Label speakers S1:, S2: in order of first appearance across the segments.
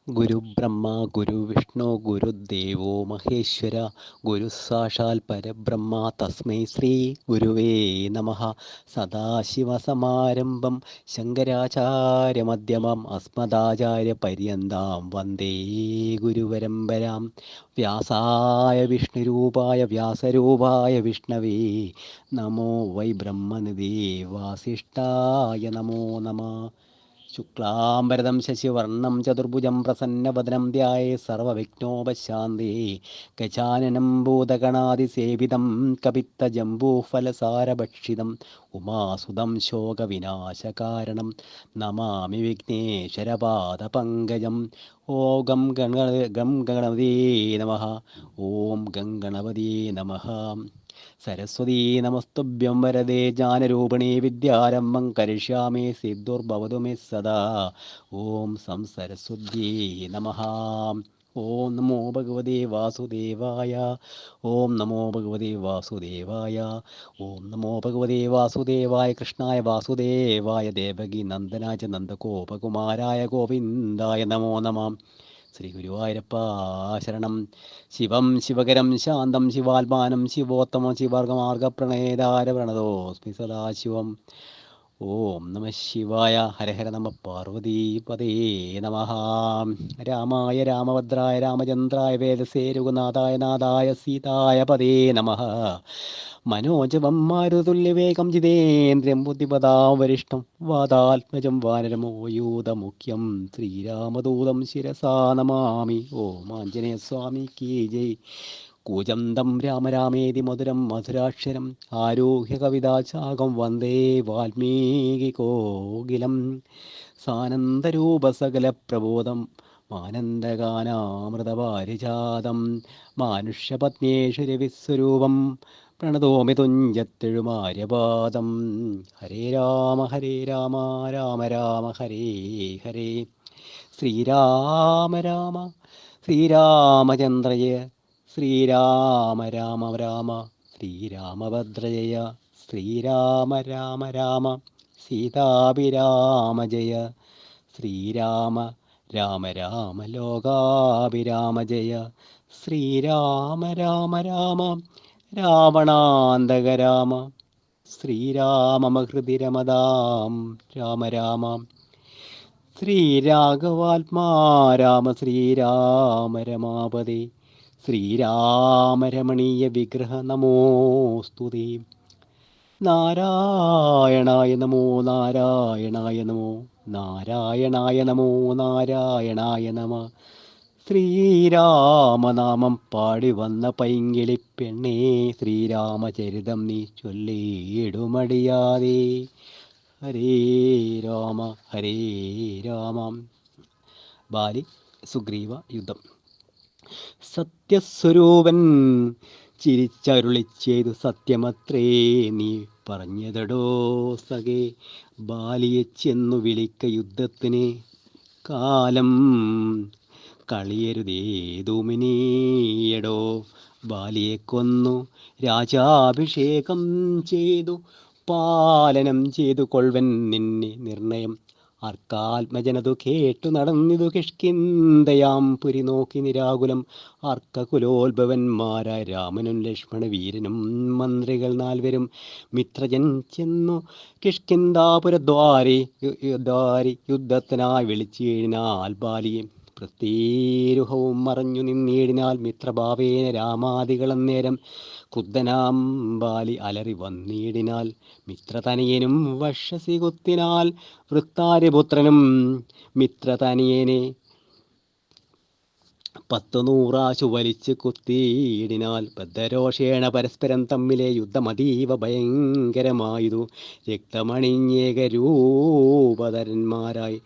S1: ഗുരുബ്രഹ്മ ഗുരുവിഷ്ണു ഗുരുദേവോ മഹേശ്വര ഗുരു സാക്ഷാൽ പരബ്രഹ്മ തസ്മൈ ശ്രീ ഗുരുവേ നമഃ. സദാശിവസമാരംഭം ശങ്കരാചാര്യമധ്യമം അസ്മദാചാര്യപര്യന്താം വന്ദേ ഗുരുപരമ്പരാം. വ്യാസായ വിഷ്ണുരൂപായ വ്യാസരൂപായ വിഷ്ണവേ നമോ വൈ ബ്രഹ്മനിധേ വാസിഷ്ഠായ നമോ നമഃ. ശുക്ലാംബരദം ശശിവർണം ചതുർഭുജം പ്രസന്നവദനം ധ്യായേ സർവവിഘ്നോപശാന്തേ. ഗജാനനം ഭൂതഗണാതിസേവിതം കപിത്തജംബൂഫലസാരഭക്ഷിതം ഉമാസുതം ശോകവിനാശകാരണം നമാമി വിഘ്നേശ്വരപാദപങ്കജം. ഓം ഗണപതേ നമഃ. ഓം ഗണപതേ നമഃ. സരസ്വതീ നമസ്തുഭ്യം വരദേ ജ്ഞാനരൂപിണീ വിദ്യാരംഭം കരിഷ്യാമി സിദ്ധുർഭവതു മേ സദാ. ഓം സംസരസ്വത്യേ നമഃ. ഓം നമോ ഭഗവതേ വാസുദേവായ. ഓം നമോ ഭഗവതേ വാസുദേവായ. ഓം നമോ ഭഗവതേ വാസുദേവായ. കൃഷ്ണായ വാസുദേവായ ദേവകി നന്ദനായ നന്ദഗോപകുമാരായ ഗോവിന്ദായ നമോ നമഃ. ശ്രീ ഗുരുവായൂരപ്പാ ശരണം. ശിവം ശിവകരം ശാന്തം ശിവാത്മാനം ശിവോത്തമം ശിവർഗമാർഗപ്രണേതാരപ്രണതോസ്മി സദാശിവം. ഓം നമ ശിവായ. ഹര ഹര നമ പാർവതീപതേ നമഃ. രാമായ രാമഭദ്രായ രാമചന്ദ്രായ വേദസേ രഘുനാഥായ നാഥായ സീതായ പദേ നമഃ. മനോജവം മാരുതുല്യവേഗം ജിതേന്ദ്രിയം ബുദ്ധിപദാം വരിഷ്ഠം വാതാത്മജം വാനരമോയൂതമുഖ്യം ശ്രീരാമദൂതം ശിരസാ നമാമി. ഓം ആഞ്ജനേയസ്വാമി കീ ജയ്. കൂജന്തം രാമ രാമേതി മധുരം മധുരാക്ഷരം ആരോഹ്യ കവിതാചാകം വന്ദേ വാൽമീകി കോകിലം. സാനന്ദരൂപസകല പ്രബോധം മാനന്ദഗാനാമൃതപാരിജാതം മാനുഷ്യപത്നേശ്വരവിസ്വരൂപം പ്രണതോമി തുഞ്ചത്തെഴുമാര്യപാദം. ഹരേ രാമ രാമ രാമ ഹരേ ഹരേ. ശ്രീരാമ രാമ ശ്രീരാമചന്ദ്രയ ശ്രീരാമ രാമ രാമ ശ്രീരാമഭദ്രജയ. ശ്രീരാമ രാമ രാമ സീതാഭിരാമ ജയ. ശ്രീരാമ രാമ രാമ ലോകാഭിരാമ ജയ. ശ്രീരാമ രാമ രാമ രാവണാന്തക രാമ. ശ്രീരാമമഹൃതി രമതാം രാമ രാമ. ശ്രീരാഘവാത്മാ രാമ ശ്രീരാമ രമാപദേ. ശ്രീരാമരമണീയ വിഗ്രഹ നമോസ്തുതേ. നാരായണായ നമോ നാരായണായ നമോ നാരായണായ നമോ നാരായണായ നമ. ശ്രീരാമനാമം പാടി വന്ന പൈങ്കിളിപ്പെണ്ണേ ശ്രീരാമചരിതം നീ ചൊല്ലിയിടുമടിയാതെ. ഹരേ രാമ ഹരേ രാമ. ബാലി സുഗ്രീവ യുദ്ധം. സത്യസ്വരൂപൻ ചിരിച്ചരുളിച്ചെയ്തു സത്യമത്രേ നീ പറഞ്ഞതടോ സഖേ. ബാലിയെ ചെന്നു വിളിക്ക യുദ്ധത്തിന് കാലം കളിയരുതേതുമിനീയടോ. ബാലിയെ കൊന്നു രാജാഭിഷേകം ചെയ്തു പാലനം ചെയ്തു കൊൾവൻ നിന്നെ നിർണയം. അർക്കാത്മജനതു കേട്ടു നടന്നിതു കിഷ്കിന്ധയാം പുരി നോക്കി നിരാകുലം. അർക്കകുലോത്ഭവന്മാരായ രാമനും ലക്ഷ്മണ വീരനും മന്ത്രികൾ നാൽവരും മിത്രജൻ ചെന്നു കിഷ്കിന്ധാപുരദ്വാരി യുദ്ധത്തിനായി വിളിച്ചേഴിനാൽ ബാലിയെ. പ്രത്യേരുഹവും മറഞ്ഞു നിന്നേടിനാൽ മിത്രഭാവേന രാമാദികളന്നേരം. ക്രുദ്ധനാം ബാലി അലറി വന്നീടിനാൽ മിത്രതനിയനും വക്ഷസി കുത്തിനാൽ. വൃത്താരിപുത്രനും മിത്രതനിയനെ 100 വലിച്ചു കുത്തിയിടിനാൽ. ബദ്ധരോഷേണ പരസ്പരം തമ്മിലെ യുദ്ധമതീവ ഭയങ്കരമായതു. രക്തമണിഞ്ഞേകരൂപധരന്മാരായി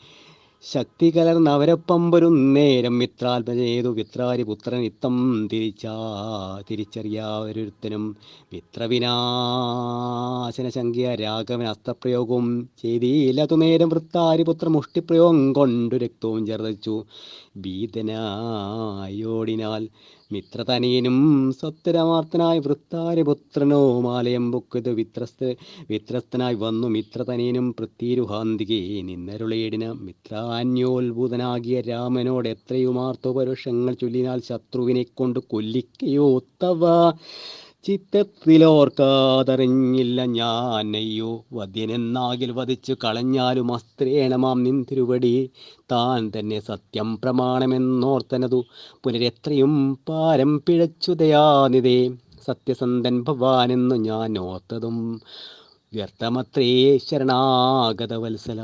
S1: ശക്തി കലർന്നവരൊപ്പം വരുന്നേരം മിത്രാത്മജേതു മിത്രാരിപുത്രൻ ഇത്തം തിരിച്ചറിയാവരുത്തനും. മിത്രവിനാശന ശങ്ക്യ രാഘവൻ അസ്ത്രപ്രയോഗവും ചെയ്തില്ലതു നേരം. വൃത്താരിപുത്ര മുഷ്ടിപ്രയോഗം കൊണ്ടു രക്തവും ഛർദ്ദിച്ചു ഭീതനായോടിനാൽ. മിത്രതനീനും സത്വരമാർത്തനായ വൃത്താരിപുത്രനോ മാലയം പൊക്കത് വിത്രസ്തനായി വന്നു മിത്രതനീനും പൃഥ്വീരുഹാന്തികെ നിന്നരുളേടിന മിത്രാന്യോത്ഭുതനാകിയ രാമനോട് എത്രയുമാർത്തോ പരുഷങ്ങൾ ചൊല്ലിനാൽ ശത്രുവിനെ കൊണ്ട് കൊല്ലിക്കയോ തവ ചിത്തത്തിലോർക്കാതറിഞ്ഞില്ല ഞാൻ അയ്യോ വധ്യനെന്നാകിൽ വധിച്ചു കളഞ്ഞാലും അസ്ത്രേണമാം നിൻ തിരുവടി താൻ തന്നെ സത്യം പ്രമാണമെന്നോർത്തനതു പുനരെത്രയും പാരം പിഴച്ചു ദയാനിതേ സത്യസന്ധൻ ഭവാനെന്നു ഞാൻ ഓർത്തതും വ്യർത്ഥമത്രേ ശരണാഗത വത്സല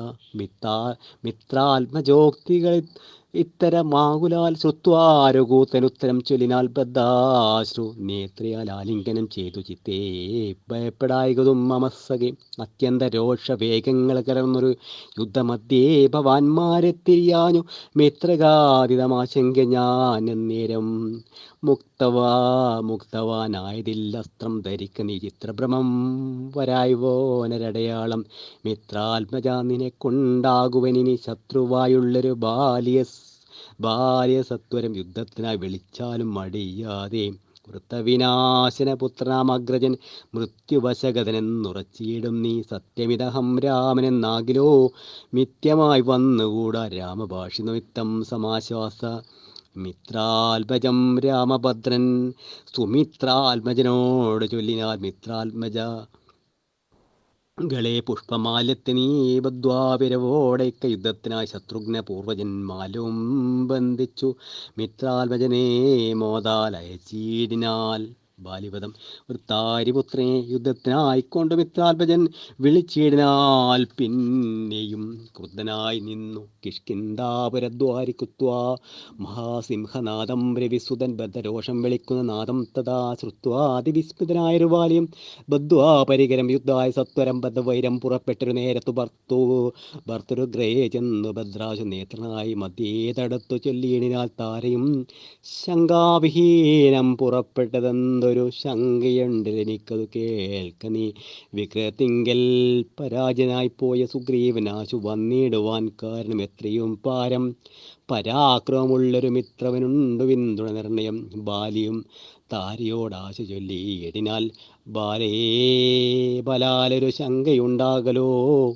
S1: മിത്രാത്മജോക്തികൾ ഇത്തരമാകുലാൽ ശ്രുത്വാരകൂത്തനുത്തരം ചൊല്ലിനാൽ ബദ്ധാശ്രു നേത്രയാൽ ആലിംഗനം ചെയ്തു ചിത്തേ ഭയപ്പെടായതും മമസ്സകെ അത്യന്ത രോഷവേഗങ്ങൾ കലർന്നൊരു യുദ്ധമധ്യേ ഭവാന്മാരെ തിരിയാഞ്ഞു മിത്രഘാതിതമാശങ്ക ഞാൻ നേരം മുക്തവാനായതില്ലസ്ത്രം ധരിക്ക നീ ചിത്രഭ്രമം വരായ്വോനരടയാളം മിത്രാത്മജ നിനെ കൊണ്ടാകുവനിനി ശത്രുവായുള്ളൊരു ബാല്യ സത്വരം യുദ്ധത്തിനായി വിളിച്ചാലും മടിയാതെ വൃത്തവിനാശന പുത്രനാമഗ്രജൻ മൃത്യുവശഗതനെന്നുറച്ചിടും നീ സത്യമിതഹം രാമനെന്നാകിലോ മിഥ്യമായി വന്നുകൂടാ രാമഭാഷി നിമിത്തം സമാശ്വാസ മിത്രാത്മജം രാമഭദ്രൻ സുമിത്രാത്മജനോട് ചൊല്ലിനാൽ മിത്രാത്മജ കളെ പുഷ്പമാല്യത്തെ നീ ബദ്ധ്വാവിരവോടേക്ക യുദ്ധത്തിനായി ശത്രുഘ്ന പൂർവജന്മാലും ബന്ധിച്ചു മിത്രാത്മജനെ മോദാൽ അയച്ചീടിനാൽ ബാലിപദം വൃത്താരിപുത്രനെ യുദ്ധത്തിനായിക്കൊണ്ട് മിത്രാത്മജൻ വിളിച്ചിടിനാൽ പിന്നെയും ക്രുദ്ധനായി നിന്നു കിഷ്കിന്ധാപുരദ്വാരിക്കുത്വാ മഹാസിംഹനാദം രവിസുതൻ ബദ്ധരോഷം വിളിക്കുന്ന നാദം തഥാ ശ്രുത്വാതിവിസ്മിതനായൊരു ബാലിയും ബദ്ധ്വാ പരികരം യുദ്ധായ സത്വരം ബദ്ധവൈരം പുറപ്പെട്ടൊരു നേരത്തു ഭർത്തൃഗ്രഹേ ചെന്നു ഭദ്രാശു നേത്രനായി മധ്യേ തടുത്തു ചൊല്ലിയിടിനാൽ താരയും ശങ്കാവിഹീനം പുറപ്പെട്ടതെന്തൊരു ശങ്കയുണ്ട് എനിക്കതു കേൾക്ക നീ വിക്രത്തിങ്കൽ പരാജനായി പോയ സുഗ്രീവനാശു വന്നിടുവാൻ കാരണം എത്രയും പാരം പരാക്രമമുള്ളൊരു മിത്രവനുണ്ടു പിന്തുണ നിർണയം ബാലിയും താരയോടാശ ചൊല്ലി എടിനാൽ ബലാലൊരു ശങ്കയുണ്ടാകലോ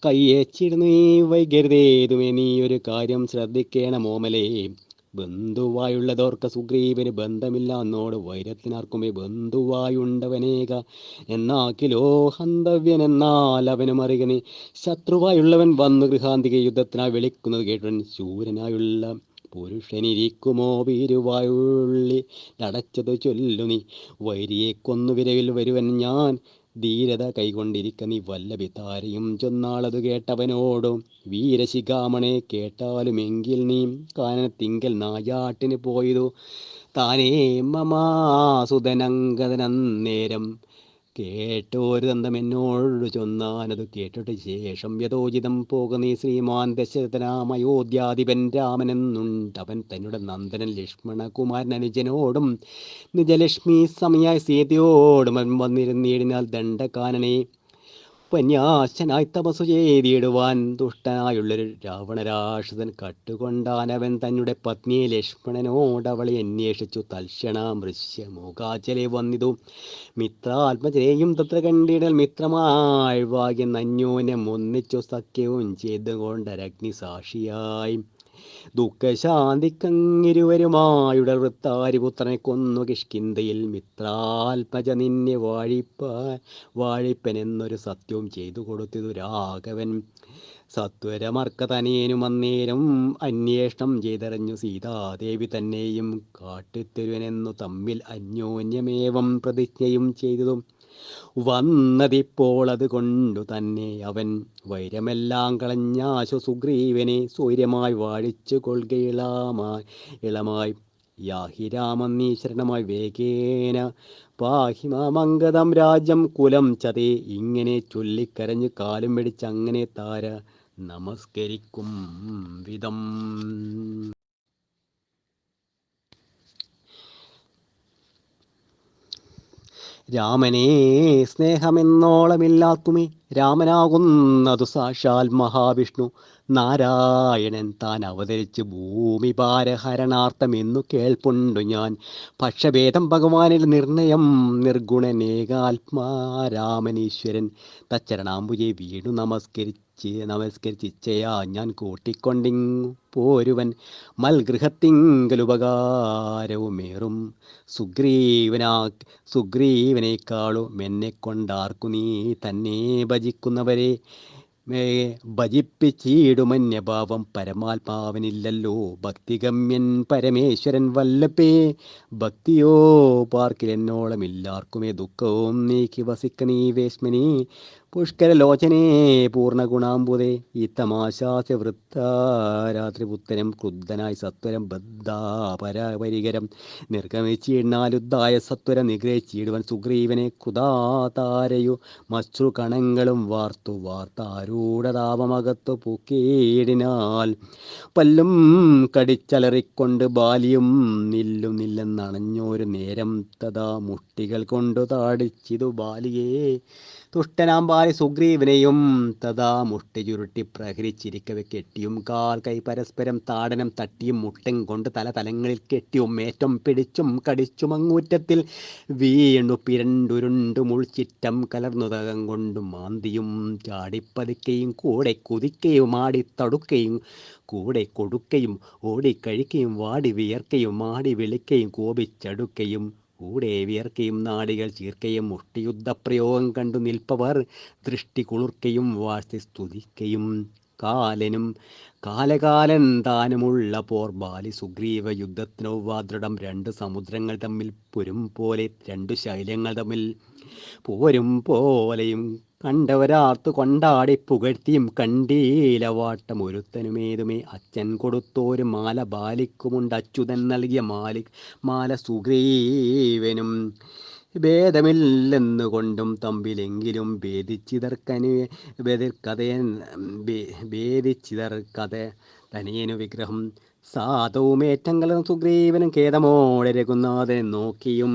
S1: കയ്യേച്ചിടുന്നു നീ വൈകരുതേതുമേ നീ ഒരു കാര്യം ശ്രദ്ധിക്കേണമോമലേ ബന്ധുവായുള്ളതോർക്ക സുഗ്രീവന് ബന്ധമില്ല എന്നോട് വൈരത്തിനാർക്കുമേ ബന്ധുവായുണ്ടവനേക എന്നാക്കിലോ ഹന്തവ്യനെന്നാൽ അവനും അറിയണേ ശത്രുവായുള്ളവൻ വന്നു ഗൃഹാന്തിക യുദ്ധത്തിനായി വിളിക്കുന്നത് കേട്ടവൻ ശൂരനായുള്ള പുരുഷനിരിക്കുമോ വീരുവായുള്ളി അടച്ചതു ചൊല്ലു നീ വൈരിയെ കൊന്നു വിരവിൽ വരുവൻ ഞാൻ ധീരത കൈകൊണ്ടിരിക്ക നീ വല്ലഭിതാരയും ചൊന്നാളതു കേട്ടവനോടും വീരശിഖാമണെ കേട്ടാലുമെങ്കിൽ നീ കാനനത്തിങ്കൽ നായാട്ടിന് പോയതു താനേ മമാസുതനങ്കതനന്നേരം കേട്ടോരു തന്തം എന്നോട് ചൊന്നാനതു കേട്ടിട്ട് ശേഷം യഥോചിതം പോക നീ ശ്രീമാൻ ദശരഥനാമയോധ്യാധിപൻ രാമനെന്നുണ്ടവൻ തന്നുടെ നന്ദനൻ ലക്ഷ്മണകുമാരൻ അനുജനോടും നിജലക്ഷ്മി സമയായി സീതയോടും അവൻ വന്നിരുന്നിടിനാൽ ദണ്ഡകാനനെ പന്യാശനായി തപസ്സു ചെയ്തിടുവാൻ ദുഷ്ടനായുള്ളൊരു രാവണരാക്ഷസൻ കട്ടുകൊണ്ടാനവൻ തന്നെ പത്നിയെ ലക്ഷ്മണനോടവളെ അന്വേഷിച്ചു തൽക്ഷണ മൃശ്യമൂകാചലെ വന്നിതു മിത്രാത്മജനെയും തത്ര കണ്ടിടൽ മിത്രമാഴ്വാകി നന്യോനം ഒന്നിച്ചു സഖ്യവും ചെയ്തുകൊണ്ടരഗ്നി സാക്ഷിയായി ദുഃഖശാന്തിക്കങ്ങിരുവരുമായുടെ വൃത്താരിപുത്രനെ കൊന്നു കിഷ്കിന്ധയിൽ മിത്രാത്മജ നിന്നെ വാഴിപ്പനെന്നൊരു സത്യവും ചെയ്തു കൊടുത്തിതു രാഘവൻ സത്വരമർക്കതനേനും അന്നേരം അന്വേഷണം ചെയ്തറിഞ്ഞു സീതാദേവി തന്നെയും കാട്ടിത്തരുവനെന്നു തമ്മിൽ അന്യോന്യമേവം പ്രതിജ്ഞയും ചെയ്തതും വന്നതിപ്പോൾ അതുകൊണ്ടു തന്നെ അവൻ വൈരമെല്ലാം കളഞ്ഞാശു സുഗ്രീവനെ സ്വൈര്യമായി വാഴിച്ചു ഇളമായി യാഹി രാമൻ നീ ശരണമായി വേഗേന പാഹിമാമംഗതം രാജ്യം കുലം ചതേ ഇങ്ങനെ ചൊല്ലിക്കരഞ്ഞു കാലും പിടിച്ചങ്ങനെ താര നമസ്കരിക്കും വിധം. രാമനേ സ്നേഹമെന്നോളമില്ലാത്തുമേ രാമനാകുന്നതു സാക്ഷാൽ മഹാവിഷ്ണു നാരായണൻ താൻ അവതരിച്ച് ഭൂമി ഭാരഹരണാർത്ഥമെന്നു കേൾപ്പുണ്ടു ഞാൻ. പക്ഷഭേദം ഭഗവാനിൽ നിർണയം നിർഗുണനേകാത്മാ രാമനീശ്വരൻ തച്ചരണാംബുജെ വീണു നമസ്കരിച്ചിച്ചയാ ഞാൻ കൂട്ടിക്കൊണ്ടിങ്ങു പോരുവൻ മൽഗൃഹത്തിങ്കലുപകാരവുമേറും സുഗ്രീവനേക്കാളും എന്നെ കൊണ്ടാർക്കു നീ തന്നെ ഭജിക്കുന്നവരെ ഭജിപ്പിച്ചിടുമന്യഭാവം പരമാത്മാവനില്ലല്ലോ ഭക്തിഗമ്യൻ പരമേശ്വരൻ വല്ലപ്പേ ഭക്തിയോ പാർക്കിലെന്നോളമില്ലാർക്കുമേ ദുഃഖവും നീക്കി വസിക്ക നീ വേശ്മനി പുഷ്കരലോചനേ പൂർണ്ണഗുണാംബുദേ ഈ തമാശാസ്യ വൃത്താരാത്രിപുത്തരം ക്രുദ്ധനായി സത്വരം ബദ്ധാപരപരികരം നിർഗമിച്ചിടാലുദ്ധായ സത്വരം നിഗ്രഹിച്ചിടുവൻ സുഗ്രീവനെ കൃതാതാരയു മശ്രുകണങ്ങളും വാർത്താരൂഢതാപമകത്തു പൂക്കീടിനാൽ പല്ലും കടിച്ചലറിക്കൊണ്ട് ബാലിയും നില്ലെന്നണഞ്ഞൊരു നേരം തഥാ മുഷ്ടികൾ കൊണ്ടു താടിച്ചിതു ബാലിയെ തുഷ്ടനാം ബാലി സുഗ്രീവനെയും തഥാ മുഷ്ടി ചുരുട്ടി പ്രഹരിച്ചിരിക്കവെ കെട്ടിയും കാൽ കൈ പരസ്പരം താടനം തട്ടിയും മുട്ടം കൊണ്ട് തലങ്ങളിൽ കെട്ടിയും ഏറ്റം പിടിച്ചും കടിച്ചും അങ്ങൂറ്റത്തിൽ വീണു പിരണ്ടുരുണ്ടു മുൾച്ചിറ്റം കലർന്നുതകം കൊണ്ടും മാന്തിയും ചാടിപ്പതുക്കയും കൂടെ കുതിക്കയും ആടിത്തടുക്കയും കൂടെ കൊടുക്കയും ഓടിക്കഴിക്കയും വാടി വിയർക്കയും ആടി വിളിക്കയും കോപിച്ചടുക്കയും കൂടെ വിയർക്കയും നാടികൾ ചീർക്കയും മുഷ്ടിയുദ്ധപ്രയോഗം കണ്ടു നിൽപ്പവർ ദൃഷ്ടി കുളിർക്കയും വാഴ്ത്തി സ്തുതിക്കയും കാലകാലൻ താനുമുള്ള പോർ ബാലി സുഗ്രീവ യുദ്ധത്തിനൊവ്വാദൃഢം രണ്ട് സമുദ്രങ്ങൾ തമ്മിൽ പുരും പോലെ രണ്ടു ശൈലങ്ങൾ തമ്മിൽ പോരും പോലെയും കണ്ടവരാർത്തു കൊണ്ടാടി പുകഴ്ത്തിയും കണ്ടീലവാട്ടം ഒരുത്തനുമേതുമേ അച്ഛൻ കൊടുത്തോരു മാല ബാലിക്കുമുണ്ട് അച്യുതൻ നൽകിയ മാല സുഗ്രീവനും ഭേദമില്ലെന്നുകൊണ്ടും തമ്പിലെങ്കിലും ഭേദിച്ചിതർക്കഥ തനിയനു വിഗ്രഹം സാധവുമേറ്റങ്ങളും സുഗ്രീവനും ഖേദമോടെ രഘുനാഥനെ നോക്കിയും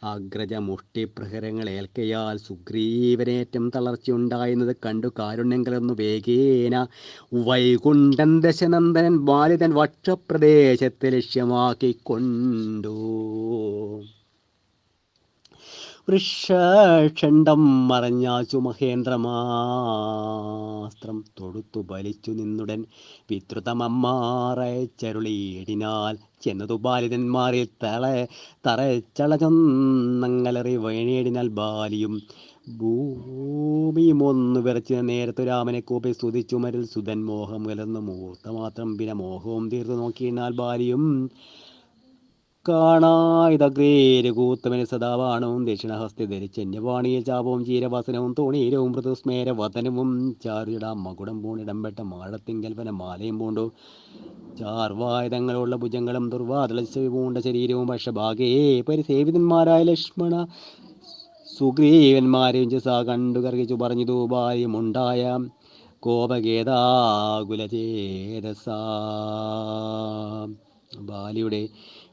S1: അഗ്രജ മുഷ്ടിപ്രഹരങ്ങൾ ഏൽക്കയാൽ സുഗ്രീവനേറ്റം തളർച്ചയുണ്ടായിരുന്നത് കണ്ടു കാരുണ്യം കലർന്നു വേഗേന വൈകുണ്ഠൻ ദശനന്ദനൻ ബാലിതൻ വക്ഷപ്രദേശത്തെ ലക്ഷ്യമാക്കിക്കൊണ്ടു വൃഷണ്ഡം മറഞ്ഞാച്ചു മഹേന്ദ്രമാസ്ത്രം തൊടുത്തു ബലിച്ചു നിന്നുടൻ വിദ്രുതമമ്മാറയച്ചരുളിയിടിനാൽ ചെന്നതു ബാലിതന്മാരിൽ തറച്ചളചൊന്നങ്ങളറി വയനേടിനാൽ ബാലിയും ഭൂമിയും ഒന്നു വിറച്ച് നേരത്തു രാമനെ കൂപ്പി സ്തുതിച്ചു മരിൽ സുധൻ മോഹം കലർന്നു മൂർത്തമാത്രം പിന്നെ മോഹവും തീർത്തു നോക്കിയിടിനാൽ ബാലിയും കാണായിതഗ്രേരകൂത്തമന് സദാവാണവും ദക്ഷിണഹസ്തി ധരിച്ചന്യവാണിയിൽ ചാപവും ചീരവസനവും തോണീരവും മൃദുസ്മേരവതനവും ചാരുടാം മകുടം പൂണിടംപെട്ട മാഴത്തിങ്കൽവന മാലയും പൂണ്ടു ചാർവായുധങ്ങളുള്ള ഭുജങ്ങളും ദുർവാതളച്ചവി പൂണ്ട ശരീരവും പക്ഷഭാഗേ പരിസേവിതന്മാരായ ലക്ഷ്മണ സുഗ്രീവന്മാരെയും സാ കണ്ടു കർഹിച്ചു പറഞ്ഞതു ഭാര്യമുണ്ടായ കോപഗേതാകുലചേതസാ ബാലിയുടെ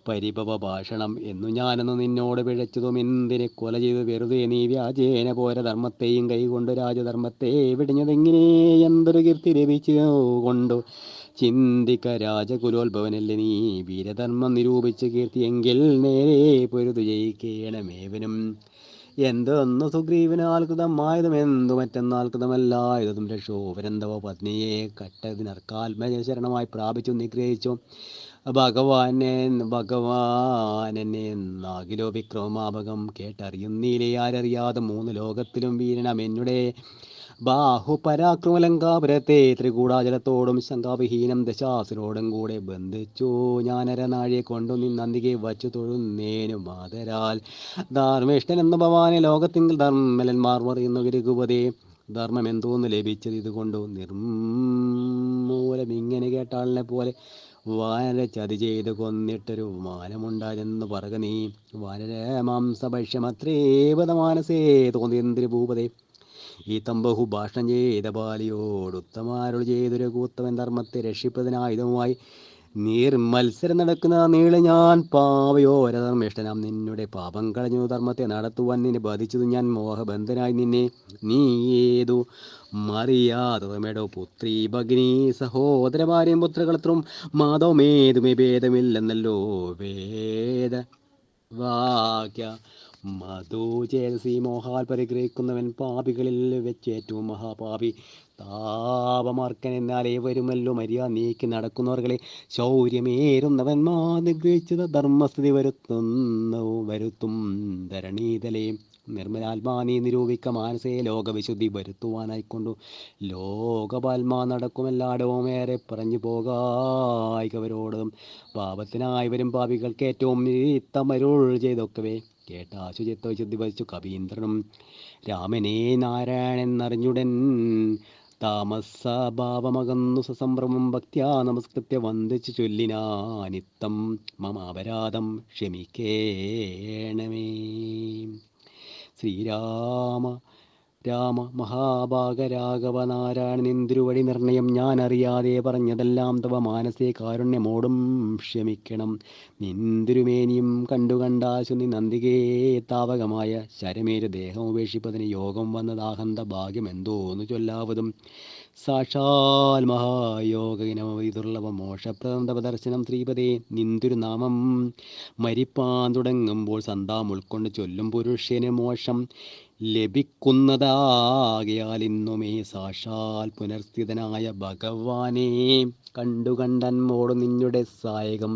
S1: പരിഭവ ഭാഷണം എന്നു ഞാനെന്നു നിന്നോട് പിഴച്ചതും എന്തിനെ കൊല ചെയ്തു വെറുതെ നീ വ്യാജേന പോര ധർമ്മത്തെയും കൈകൊണ്ട് രാജധർമ്മത്തെ വെടിഞ്ഞതെങ്ങനെ എന്തൊരു കീർത്തി ലഭിച്ചു കൊണ്ടു ചിന്തിക്ക രാജകുലോത്ഭവനല്ലേ നീ വീരധർമ്മം നിരൂപിച്ച് കീർത്തിയെങ്കിൽ നേരെ പൊരുതു ജയിക്കേണമേവനും എന്തൊന്നു സുഗ്രീവനാൽ കൃതമായതും എന്തു മറ്റെന്നാൽ കൃതമല്ലായതും രക്ഷോപരന്തവ പത്നിയെ കട്ടതിനർക്കാത്മജ ശരണമായി പ്രാപിച്ചു നിഗ്രഹിച്ചു ഭഗവാനെ നാകിലോ വിക്രമാപകം കേട്ടറിയുന്നീലേ ആരറിയാതെ മൂന്ന് ലോകത്തിലും വീരണം എന്നുടെ ബാഹുപരാക്രമലങ്കാപുരത്തെ ത്രികൂടാചലത്തോടും ശങ്കാവിഹീനം ദശാസുരോടും കൂടെ ബന്ധിച്ചു ഞാനരനാഴിയെ കൊണ്ടു നിന്നന്തികെ വച്ചു തൊഴുന്നേനു മാതരാൽ ധാർമ്മിഷ്ഠൻ എന്ന ഭവാനെ ലോകത്തിങ്കിൽ ധർമ്മലന്മാർ പറയുന്നു രഘുപതേ ധർമ്മം എന്തോന്ന് ലഭിച്ചത് ഇതുകൊണ്ടു നിർമ്മൂലം ഇങ്ങനെ കേട്ടാളിനെ പോലെ വാനര ചതി ചെയ്ത് കൊന്നിട്ടൊരു മാനമുണ്ടായെന്ന് പറക നീ വാനര മാംസഭക്ഷ്യമത്രേവത മാനസേ തോന്നിയെന്തിന് ഭൂപതേ ഈ തമ്പഹു ഭാഷണം ചെയ്ത ബാലിയോട് ഉത്തമാരോട് ചെയ്തൊരു കൂത്തവൻ ധർമ്മത്തെ രക്ഷിപ്പതിനായുധവുമായി നീർമത്സരം നടക്കുന്ന നീളെ ഞാൻ പാവയോരധർമ്മിഷ്ഠനാം നിന്നുടെ പാപം കളഞ്ഞു ധർമ്മത്തെ നടത്തുവാൻ നിന്നെ ബാധിച്ചതു ഞാൻ മോഹബന്ധനായി നിന്നെ നീ ഏതു മറിയാതമെടോ പുത്രി ഭഗിനി സഹോദരഭാര്യം പുത്രകളത്രും മാധവമേതുമേ ഭേദമില്ലെന്നല്ലോ വേദ വാക്യ മധുചേതസി മോഹാൽ പരിഗ്രഹിക്കുന്നവൻ പാപികളിൽ വെച്ച് ഏറ്റവും മഹാപാപി താപമാർക്കൻ എന്നാലേ വരുമല്ലോ മര്യാദ നീക്കി നടക്കുന്നവർകളെ ശൗര്യമേറുന്നവന്മാർ നിഗ്രഹിച്ചത് ധർമ്മസ്ഥിതി വരുത്തും ധരണീതലേ നിർമ്മലാത്മാനീ നിരൂപിക്ക മാനസേ ലോകവിശുദ്ധി വരുത്തുവാനായിക്കൊണ്ടു ലോകപാൽമാ നടക്കുമെല്ലായിടവും ഏറെ പറഞ്ഞു പോകായികവരോടും പാപത്തിനായി വരും പാപികൾക്ക് ഏറ്റവും ഇത്തമരുൾ ചെയ്തൊക്കവേ കേട്ടാശുചിത്വ വിശുദ്ധി വഹിച്ചു കവീന്ദ്രനും രാമനെ നാരായണെന്നറിഞ്ഞുടൻ താമസഭാവമകന്നു സസംഭ്രമം ഭക്ത്യാ നമസ്കൃത്യ വന്ദിച്ചു ചൊല്ലിനാനിത്തം മമ അപരാധം ക്ഷമിക്കേണമേ. ശ്രീരാമ രാമ മഹാഭാഗരാഘവ നാരായണനിന്തിരുവടി നിർണയം ഞാൻ അറിയാതെ പറഞ്ഞതെല്ലാം തവ മാനസേ കാരുണ്യമോടും ക്ഷമിക്കണം. നിന്തിരുമേനിയും കണ്ടാശു നീ നന്ദികേ താവകമായ ശരമേര് ദേഹം ഉപേക്ഷിപ്പതിന് യോഗം വന്നതാഹന്ത ഭാഗ്യം എന്തോന്നു ചൊല്ലാവതും സാക്ഷാൽ മഹായോഗനമവിതുള്ളവ മോക്ഷപ്രദം തവ ദർശനം ശ്രീപദേ. നിന്തിരുനാമം മരിപ്പാൻ തുടങ്ങുമ്പോൾ സന്താം ഉൾക്കൊണ്ട് ചൊല്ലും പുരുഷന് മോക്ഷം ലഭിക്കുന്നതാകയാൽ ഇന്നുമേ സാക്ഷാൽ പുനർസ്ഥിതനായ ഭഗവാനെ കണ്ടൻമോട് നിന്നുടെ സായകം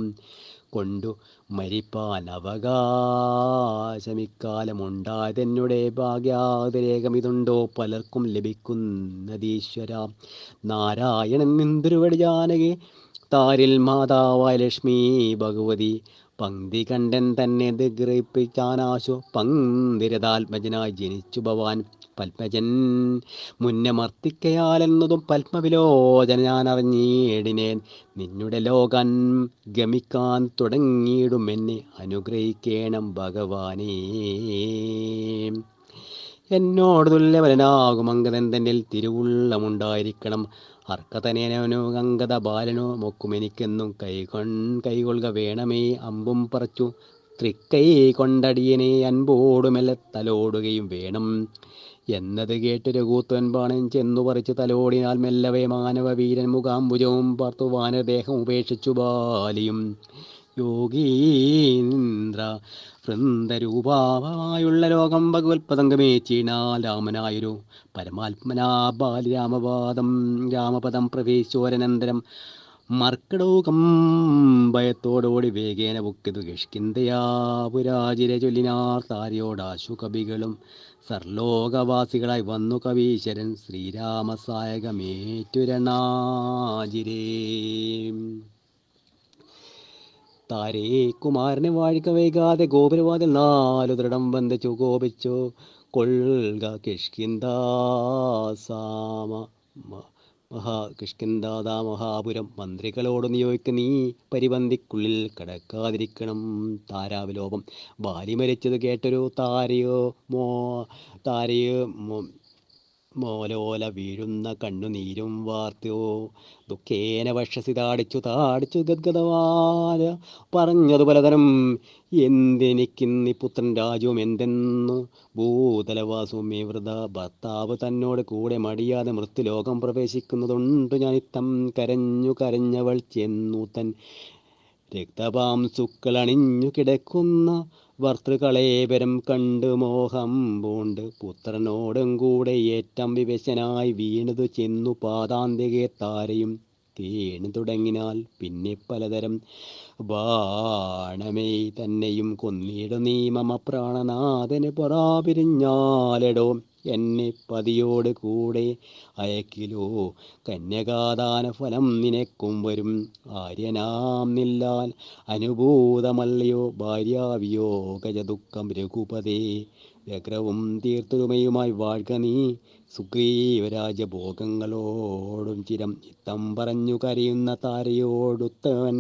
S1: കൊണ്ടു മരിപ്പാൻ അവകാശമിക്കാലമുണ്ടായതെന്നുടെ ഭാഗ്യാതിരേകമിതുണ്ടോ പലർക്കും ലഭിക്കുന്നതീശ്വര. നാരായണൻ നിന്തിരുവടി ജാനകി താരിൽ മാതാവായ ലക്ഷ്മി ഭഗവതി പങ്ക്തി കണ്ടൻ തന്നെ നിഗ്രഹിപ്പിക്കാനാശു പങ്ക്തിരതാത്മജനായി ജനിച്ചു ഭവാൻ പത്മജൻ മുന്നമർത്തിക്കയാലെന്നതും പത്മവിലോചന ഞാൻ അറിഞ്ഞിടിനേൻ. നിന്നുടെ ലോകൻ ഗമിക്കാൻ തുടങ്ങിയിടും എന്നെ അനുഗ്രഹിക്കേണം ഭഗവാനേ. എന്നോട് തുല്യവരനാകും അങ്കദൻ തന്നിൽ തിരുവുള്ളമുണ്ടായിരിക്കണം. അർക്കതനേനോ അങ്കദ ബാലനോ മൊക്കുമെനിക്കെന്നും കൈകൊള്ളുക വേണമേ. അമ്പും പറച്ചു തൃക്കൈ കൊണ്ടടിയനെ അൻപോടുമെല്ല തലോടുകയും വേണം എന്നത് കേട്ട് രഘുത്വൻ ബാണൻ ചെന്നു പറിച്ച് തലോടിനാൽ മെല്ലവേ മാനവ വീരൻ മുഖാംബുജവും പാർത്തു വാനദേഹം ഉപേക്ഷിച്ചു ബാലിയും യോഗീന്ദ്ര വൃന്ദരൂപാവായുള്ള ലോകം ഭഗവത്പദംഗമേ ചീണാൽ രാമനായൊരു പരമാത്മനാ ബാലി രാമപദം പ്രവേശോരനന്തരം മർക്കടോകം ഭയത്തോടോടി വേഗേന പൊക്കിതു കിഷ്കിന്ധയാ പുരാജിര ചൊല്ലിനാർ താരയോടാശു കവികളും സർലോകവാസികളായി വന്നു കവീശ്വരൻ ശ്രീരാമസായകമേറ്റുരണാജിരേ. താരേ കുമാരനെ വാഴിക്ക വൈകാതെ ഗോപുരവാതിൽ 4 ദൃഢം ബന്ധിച്ചു കോപിച്ചു കൊൾക കിഷ്കിന്ധാ മഹാപുരം. മന്ത്രികളോട് നിയോഗിക്ക നീ പരിപന്തിക്കുള്ളിൽ കടക്കാതിരിക്കണം. താരാവിലോപം ബാലി മരിച്ചത് കേട്ടൊരു താരയോ മോലോല വീഴുന്ന കണ്ണുനീരും വാർത്തോ ദുഃഖേന വക്ഷസി താടിച്ചു ഗദ്ഗതവാല പറഞ്ഞതു പലതരം. എന്തെനിക്കിന്നി പുത്രൻ രാജ്യവും എന്തെന്നു ഭൂതലവാസവും മേ വൃത. ഭർത്താവ് തന്നോട് കൂടെ മടിയാതെ മൃത്യുലോകം പ്രവേശിക്കുന്നതുണ്ട്. ഞാനിത്തം കരഞ്ഞവൾ ചെന്നു തൻ രക്തപാംസുക്കൾ അണിഞ്ഞു കിടക്കുന്ന ഭർത്തൃകളേവരം കണ്ട് മോഹം പൂണ്ട് പുത്രനോടും കൂടെ ഏറ്റം വിവശനായി വീണതു ചെന്നു പാതാന്തികെ താരയും തേണു തുടങ്ങിനാൽ പിന്നെ പലതരം ബാണമേ തന്നെയും കൊന്നിടു നീ മമ പ്രാണനാഥന് പറാപിരിഞ്ഞാലെടോ എന്നെ പതിയോട് കൂടെ അയക്കിലോ. കന്യകാദാന ഫലം നിനക്കും വരും ആര്യനാം നില്ലാൽ അനുഭൂതമല്ലയോ ഭാര്യാവിയോഗജ ദുഃഖം രഘുപതേ. വ്യഗ്രവും തീർത്തുരുമയുമായി വാഴ്ക നീ സുഗ്രീവരാജഭോഗങ്ങളോടും ചിരം. ഇത്തം പറഞ്ഞു കരയുന്ന താരയോടുത്തവൻ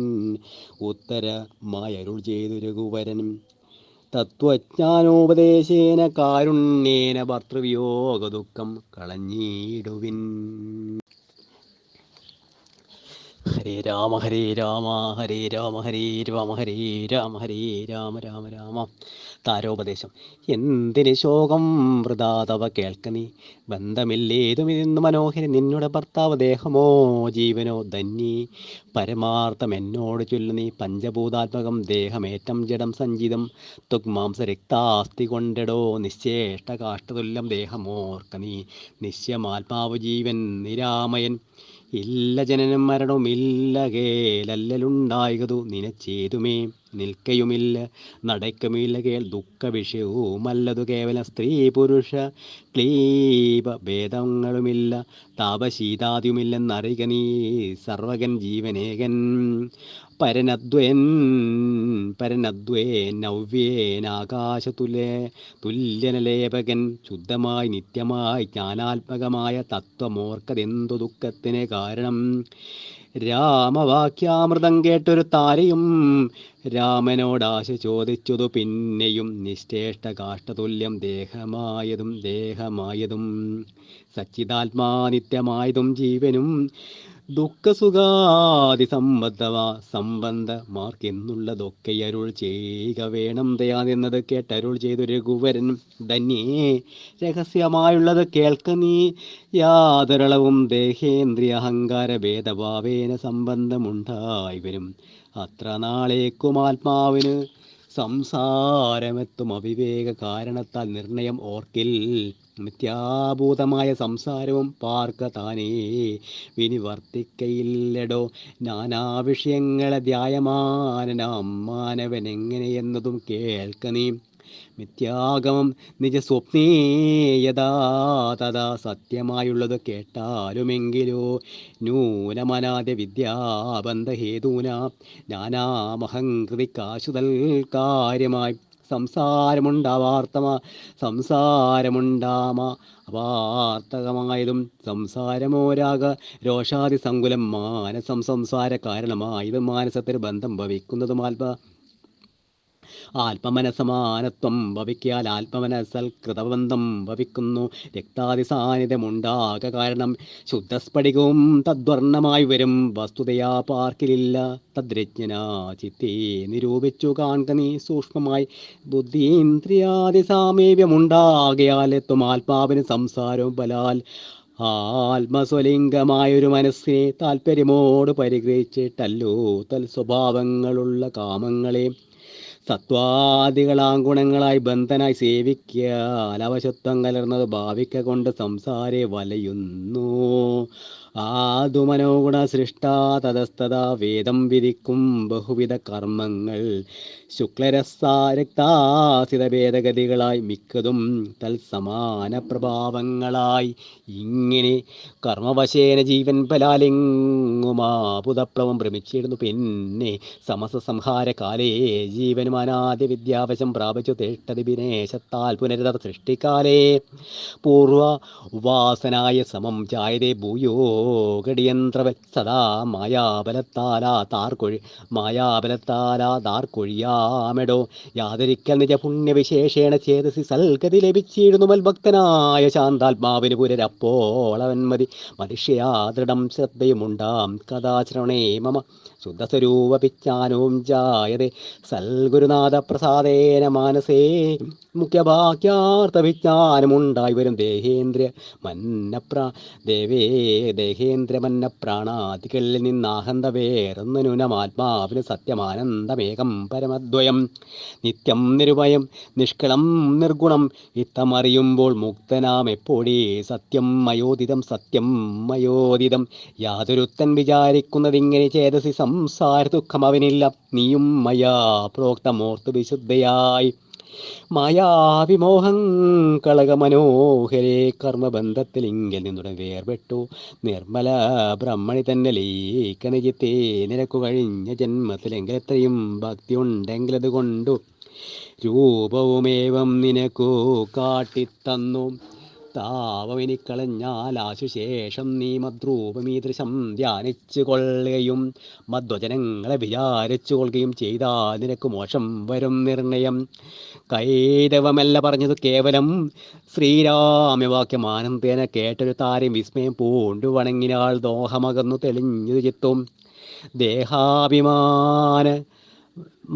S1: ഉത്തരമായരുൾ ചെയ്തു രഘുവരനും തത്വജ്ഞാനോപദേശേന കാരുണ്യേന ഭർത്തൃവിയോഗ ദുഃഖം കളഞ്ഞിടുവിൻ. ഹരേ രാമ ഹരേ രാമ ഹരേ രാമ ഹരേ രാമ ഹരേ രാമ ഹരേ രാമ രാമ രാമ. താരോപദേശം. എന്തിന് ശോകം വൃഥാ തവ കേൾക്ക നീ, ബന്ധമില്ലേതുമിരുന്നു മനോഹരി നിന്നുടെ ഭർത്താവ് ദേഹമോ ജീവനോ ധന്യേ. പരമാർത്ഥം എന്നോട് ചൊല്ലു നീ, പഞ്ചഭൂതാത്മകം ദേഹമേറ്റം ജഡം സഞ്ചിതം ത്വഗ്മാംസരക്താസ്തി കൊണ്ടെടോ നിശ്ചേഷ്ട കാഷ്ടതുല്യം ദേഹമോർക്ക നീ. നിശ്ചയമാത്മാവ് ജീവൻ നിരാമയൻ, ഇല്ല ജനനം മരണവും ഇല്ല കേലല്ലലുണ്ടായതു നിനച്ചേതുമേ. നിൽക്കയുമില്ല നടക്കുമില്ല കേൾ ദുഃഖ വിഷയവുമല്ലതു കേവലം സ്ത്രീ പുരുഷ ക്ലീബ ഭേദങ്ങളുമില്ല താപശീതാദ്യുമില്ലെന്നറിക നീ. സർവകൻ ജീവനേകൻ പരനദ്വയൻ തുല്യനലേപകൻ ശുദ്ധമായി നിത്യമായി ജ്ഞാനാത്മകമായ തത്വമോർക്കതെന്തു ദുഃഖത്തിന് കാരണം. രാമവാക്യാമൃതം കേട്ടൊരു താരയും രാമനോടാശ ചോദിച്ചതു പിന്നെയും, നിശ്ചേഷ്ട കാഷ്ടതുല്യം ദേഹമായതും സച്ചിതാത്മാ നിത്യമായതും ജീവനും ദുഃഖസുഖാദി സംബന്ധമാർക്കെന്നുള്ളതൊക്കെ അരുൾ ചെയ്യുക വേണം ദയാതെന്നത് കേട്ടരുൾ ചെയ്തു രഘുവരൻ. ധന്യേ രഹസ്യമായുള്ളത് കേൾക്ക നീ, യാതൊരളവും ദേഹേന്ദ്രിയ അഹങ്കാര ഭേദഭാവേന സംബന്ധമുണ്ടായി വരും. അത്ര നാളേക്കും ആത്മാവിന് സംസാരമെത്തും അവിവേക കാരണത്താൽ നിർണയം ഓർക്കിൽ. മിഥ്യാഭൂതമായ സംസാരവും പാർക്ക താനേ വിനിവർത്തിക്കയില്ലടോ. നാനാവിഷയങ്ങളെ ധ്യായമാനനാം മാനവനെങ്ങനെയെന്നതും കേൾക്ക നീ. മിഥ്യാഗമം നിജസ്വപ്നേ യഥാ തഥാ സത്യമായുള്ളത് കേട്ടാലുമെങ്കിലോ നൂനമനാദ്യ വിദ്യാബന്ധഹേതൂന നാനാമഹങ്കൃതിക്കാശുതൽ കാര്യമായി അവാർത്തകമായതും സംസാരമോ രാഗ രോഷാദി സങ്കുലം മാനസം സംസാര കാരണമായതും മാനസത്തിന് ബന്ധം ഭവിക്കുന്നതും ആത്മമനസമാനത്വം ഭവിക്കാൽ ആത്മമനസൽ കൃതബന്ധം ഭവിക്കുന്നു. രക്താദി സാന്നിധ്യമുണ്ടാക കാരണം ശുദ്ധസ്ഫടികവും തദ്വർണ്ണമായി വരും. വസ്തുതയാ പാർക്കിലില്ല തദ്രജ്ഞനാ ചിത്തേ നിരൂപിച്ചു കാൺക നീ. സൂക്ഷ്മമായി ബുദ്ധീന്ദ്രിയാദി സാമീപ്യമുണ്ടാകയാൽ എത്തും ആത്മാവിന് സംസാരവും ബലാൽ. ആത്മസ്വലിംഗമായൊരു മനസ്സിനെ താല്പര്യമോട് പരിഗ്രഹിച്ചിട്ടല്ലോ തൽ സ്വഭാവങ്ങളുള്ള കാമങ്ങളെ സത്വാദികളാം ഗുണങ്ങളായി ബന്ധനായി സേവിക്കാൽ അവശത്വം കലർന്നത് ഭാവിക്ക കൊണ്ട് സംസാരെ വലയുന്നു. ആദു മനോഗുണ സൃഷ്ടാ തതസ്തതാ വേദം വിധിക്കും ബഹുവിധ കർമ്മങ്ങൾ ശുക്ലരക്താസിത ഭേദഗതികളായി മിക്കതും തൽസമാന പ്രഭാവങ്ങളായി. ഇങ്ങനെ കർമ്മവശേന ജീവൻ ബലാലിങ്ങുമാപുതപ്ലവം ഭ്രമിച്ചിരുന്നു. പിന്നെ സമസംഹാര കാലേ ജീവനും അനാദ്യ വിദ്യാവശം പ്രാപിച്ചു തേഷ്ടതി വിനേശത്താൽ പുനരുദ്ധ സൃഷ്ടിക്കാലേ പൂർവ വാസനായ സമം ജായതേ ഭൂയോ ഗടിയന്ത്രവൽ സദാ മായാബലത്താലാ താർക്കൊഴിയാമെടോ. യാതൊരിക്കൽ നിജ പുണ്യവിശേഷേണ ചേതസി സൽഗതി ലഭിച്ചിരുന്നു മൽഭക്തനായ ശാന്താത്മാവിന് പുനരപ്പോൾ അവൻ മനുഷ്യാ ദൃഢം ശ്രദ്ധയുമുണ്ടാം കഥാശ്രവണേ മമ ശുദ്ധസ്വരൂപ പിച്ചാനവും ജായതേ സൽഗുരുനാഥ പ്രസാദേന മാനസേ. മുഖ്യഭാഗ്യാർത്ഥ വിജ്ഞാനമുണ്ടായി വരും ദേഹേന്ദ്ര മന്ന പ്രാണാദികളിൽ നിന്നാഹന്ത വേറൊന്നു ന്യൂനമാത്മാവിന് സത്യമാനന്ദമേകം പരമദ്വയം നിത്യം നിരുപയം നിഷ്കളം നിർഗുണം. ഇത്തമറിയുമ്പോൾ മുക്തനാം എപ്പോഴേ സത്യം മയോദിതം യാതൊരുത്തൻ വിചാരിക്കുന്നതിങ്ങനെ ചേതസി സംസാര ദുഃഖം അവനില്ല. നീയും മയാ പ്രോക്തമോർത്തു വിശുദ്ധയായി മായാവിമോഹം കളക മനോഹരേ. കർമ്മബന്ധത്തിൽ ഇങ്കിൽ നിന്നുടൻ വേർപെട്ടു നിർമ്മല ബ്രഹ്മണി തന്നെ ലീക്ക നിജിത്തേ. നിനക്കു കഴിഞ്ഞ ജന്മത്തിലെങ്കിൽ എത്രയും ഭക്തി ഉണ്ടെങ്കിൽ അതുകൊണ്ടു രൂപവുമേവം നിനക്കു കാട്ടിത്തന്നു. താപമിനിക്കളഞ്ഞാൽ ആശുശേഷം നീ മദ്രൂപമീദൃശം ധ്യാനിച്ചു കൊള്ളുകയും മദ്വചനങ്ങളെ വിചാരിച്ചു കൊള്ളുകയും ചെയ്താൽ നിനക്ക് മോശം വരും നിർണയം. കൈതവമല്ല പറഞ്ഞത് കേവലം ശ്രീരാമ്യവാക്യം ആനന്ദേന കേട്ടൊരു താരം വിസ്മയം പൂണ്ടു വണങ്ങിനാൾ ദോഹമകന്നു തെളിഞ്ഞു ചിത്തും. ദേഹാഭിമാന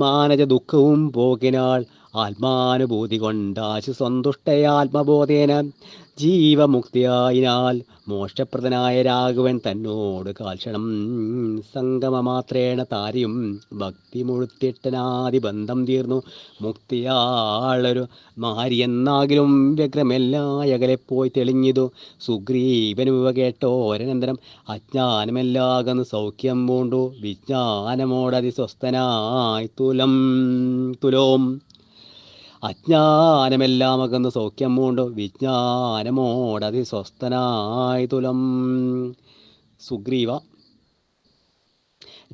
S1: മാനജ ദുഃഖവും പോക്കിനാൾ ആത്മാനുഭൂതി കൊണ്ടാശു സന്തുഷ്ടയാത്മബോധേന ജീവമുക്തിയായിനാൽ മോക്ഷപ്രദനായ രാഘവൻ തന്നോട് കാൽക്ഷണം സംഗമമാത്രേണ താരിയും ഭക്തി മുഴുത്തിട്ടനാദിബന്ധം തീർന്നു മുക്തിയാളൊരു മാരിയെന്നാകിലും വ്യഗ്രമെല്ലായകലെപ്പോയി തെളിഞ്ഞിതു. സുഗ്രീവനുവ കേട്ടോരനന്തരം അജ്ഞാനമെല്ലാകന്നു സൗഖ്യം പൂണ്ടു വിജ്ഞാനമോടതിസ്വസ്ഥനായി തുലോം അജ്ഞാനമെല്ലാം അകന്ന് സൗഖ്യം പൂണ്ടു വിജ്ഞാനമോടതിസ്വസ്ഥനായി തുലം. സുഗ്രീവ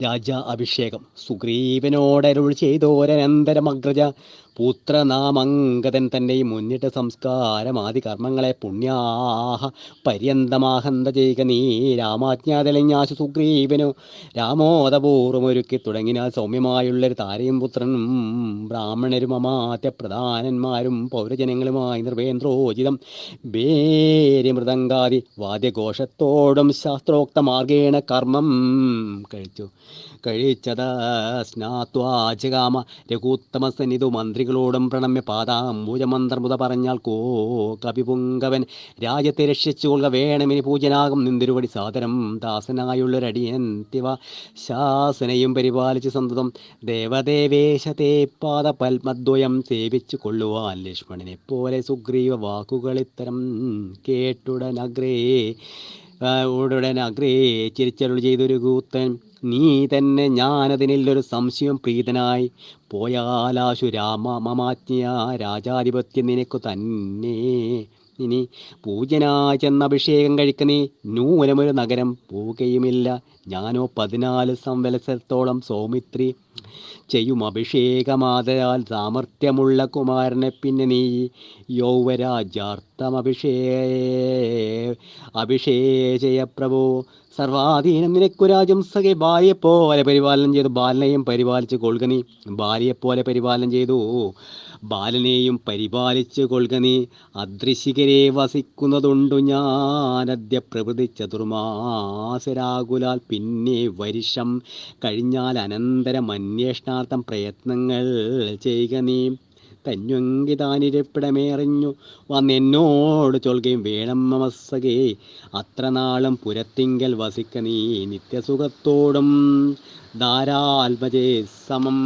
S1: രാജ അഭിഷേകം. സുഗ്രീവനോടരുൾ ചെയ്തോരനന്തരമഗ്രജ പുത്രനാമംഗതൻ തന്നെ മുന്നിട്ട് സംസ്കാരമാദി കർമ്മങ്ങളെ പുണ്യാഹ പര്യന്തമാഹന്ത ചെയ്യുക നീ രാമാജ്ഞാതലഞ്ഞാശു സുഗ്രീവനു രാമോദപൂർവമൊരുക്കി തുടങ്ങിനാൽ സൗമ്യമായുള്ളൊരു താരയും പുത്രനും ബ്രാഹ്മണരും അമാത്യ പ്രധാനന്മാരും പൗരജനങ്ങളുമായി നിർവേന്ദ്രോചിതം ഭേര്യമൃദംഗാദി വാദ്യഘോഷത്തോടും ശാസ്ത്രോക്ത മാർഗേണ കർമ്മം കഴിച്ചത് സ്നാത്വാചകാമ രഘുത്തമസന്നിധു മന്ത്രികളോടും പ്രണമ്യ പാദാംബുജമന്ത്രമുത പറഞ്ഞാൽ കപിപുങ്കവൻ രാജ്യത്തെ രക്ഷിച്ചുകൊള്ളുക വേണമിനി പൂജനാകും നിന്തിരുവടി സാദരം ദാസനായുള്ളൊരടിയന്തിവ ശാസനയും പരിപാലിച്ച് സന്തതം ദേവദേവേശത്തെ പാദപത്മദ്വയം സേവിച്ചു കൊള്ളുവാൻ ലക്ഷ്മണനെ പോലെ സുഗ്രീവ വാക്കുകളിത്തരം കേട്ടുടനഗ്രേ ചിരിച്ചരുൾ ചെയ്തൊരു കൂത്തൻ നീ തന്നെ ഞാനതിനില്ലൊരു സംശയം പ്രീതനായി പോയാലാശു രാമ മമാജ്ഞ രാജാധിപത്യം നിനക്കു തന്നെ ഇനി പൂജനായി ചെന്ന അഭിഷേകം കഴിക്ക നീ നൂനമൊരു നഗരം പോവുകയുമില്ല ഞാനോ 14 സംവത്സരത്തോളം സൗമിത്രി ചെയ്യും അഭിഷേകമാതരാൽ സാമർത്ഥ്യമുള്ള കുമാരനെ പിന്നെ നീ യൗവരാജ്യാർത്ഥം അഭിഷേചയ പ്രഭു സർവാധീനം നിനക്കു രാജ്യം സഖെ ഭാര്യയെപ്പോലെ പരിപാലനം ചെയ്തു ബാലനെയും പരിപാലിച്ചു കൊള്ളുക നീ ഭാര്യയെപ്പോലെ പരിപാലനം ചെയ്തു ബാലനെയും പരിപാലിച്ചു കൊള്ളുക നീ അദൃശികരെ വസിക്കുന്നതുണ്ടു ഞാനദ്യ പ്രഭൃതി ചതുർമാസരാകുലാൽ പിന്നെ വർഷം കഴിഞ്ഞാൽ അനന്തരം അന്വേഷണാർത്ഥം പ്രയത്നങ്ങൾ ചെയ്യുക നീ തന്വങ്കി താനിരപ്പിടമേറിഞ്ഞു വന്നെന്നോട് ചൊൽകയും വേണം മമസ്സകേ അത്ര നാളും പുരത്തിങ്കൽ വസിക്ക നീ നിത്യസുഖത്തോടും ധാരാത്മജേ സമം.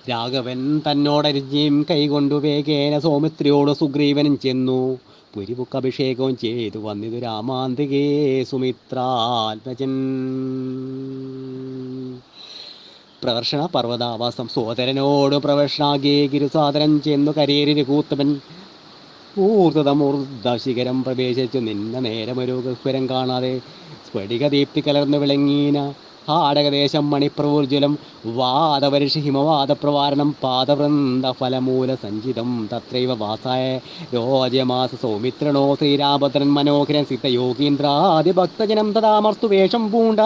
S1: രാഘവൻ തന്നോടരിഞ്ഞയും കൈകൊണ്ടു വേഗേന സൗമിത്രിയോട് സുഗ്രീവനും ചെന്നു പുരിപുക്ക് അഭിഷേകവും ചെയ്തു വന്നിതു രാമാന്തികേ സുമിത്രാത്മജൻ. പ്രവർഷണ പർവ്വതാവാസം സോദരനോട് പ്രവർഷണാഗേ ഗിരുസാദരം ചെന്നു കരേരി കൂത്തവൻ ഊർദ്ധതമൂർദ്ധശിഖരം പ്രവേശിച്ചു നിന്ന നേരമൊരു ഗഹ്വരം കാണാതെ സ്ഫടികദീപ്തി കലർന്നു വിളങ്ങീന ഹാടകദേശം മണിപ്രവൂർജ്വലം വാദവർഷി ഹിമവാദപ്രവാരണം പാദവൃന്ദ ഫലമൂല സഞ്ചിതം തത്രൈവ വാസായ രോജമാസ സൗമിത്രണോ ശ്രീരാമഭദ്രൻ മനോഹരൻ സിദ്ധയോഗീന്ദ്രാദിഭക്തജനം തഥാമർസ്തു വേഷം പൂണ്ട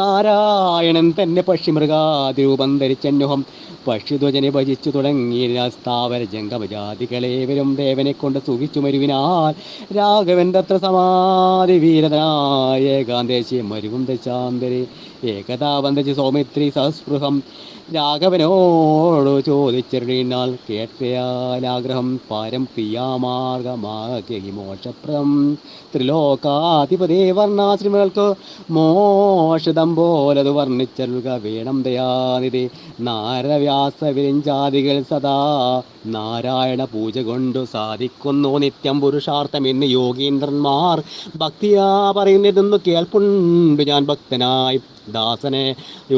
S1: നാരായണൻ തന്നെ പക്ഷിമൃഗാതിരൂപം ധരിച്ചന്യുഹം പക്ഷിധ്വജനെ ഭജിച്ചു തുടങ്ങിയ സ്ഥാവര ജംഗമജാതികളേവരും ദേവനെ കൊണ്ട് സുഖിച്ചു മരുവിനാൽ രാഘവൻ തത്ര സമാധി വീരനായ ഏകാന്തേശി മരുവും ദശാന്തരെ ഏകതാ വന്ദിച്ച് സൗമിത്രി സസ്പൃഹം രാഘവനോട് ചോദിച്ചറിഞ്ഞാൽ കേട്ടയാലാഗ്രഹം പാരം പ്രിയാമാർഗമാകി മോക്ഷപ്രദം ത്രിലോകാധിപതേ വർണ്ണാശ്രമികൾക്ക് മോക്ഷദം പോലത് വർണ്ണിച്ചരുക വേണം ദയാനിധി നാരവ്യാസ വിരിഞ്ചാദികൾ സദാ നാരായണ പൂജ കൊണ്ടു സാധിക്കുന്നു നിത്യം പുരുഷാർത്ഥം എന്ന് യോഗീന്ദ്രന്മാർ ഭക്തിയാ പറയുന്നതെന്നു കേൾപ്പുണ്ട് ഞാൻ ഭക്തനായി ദാസനെ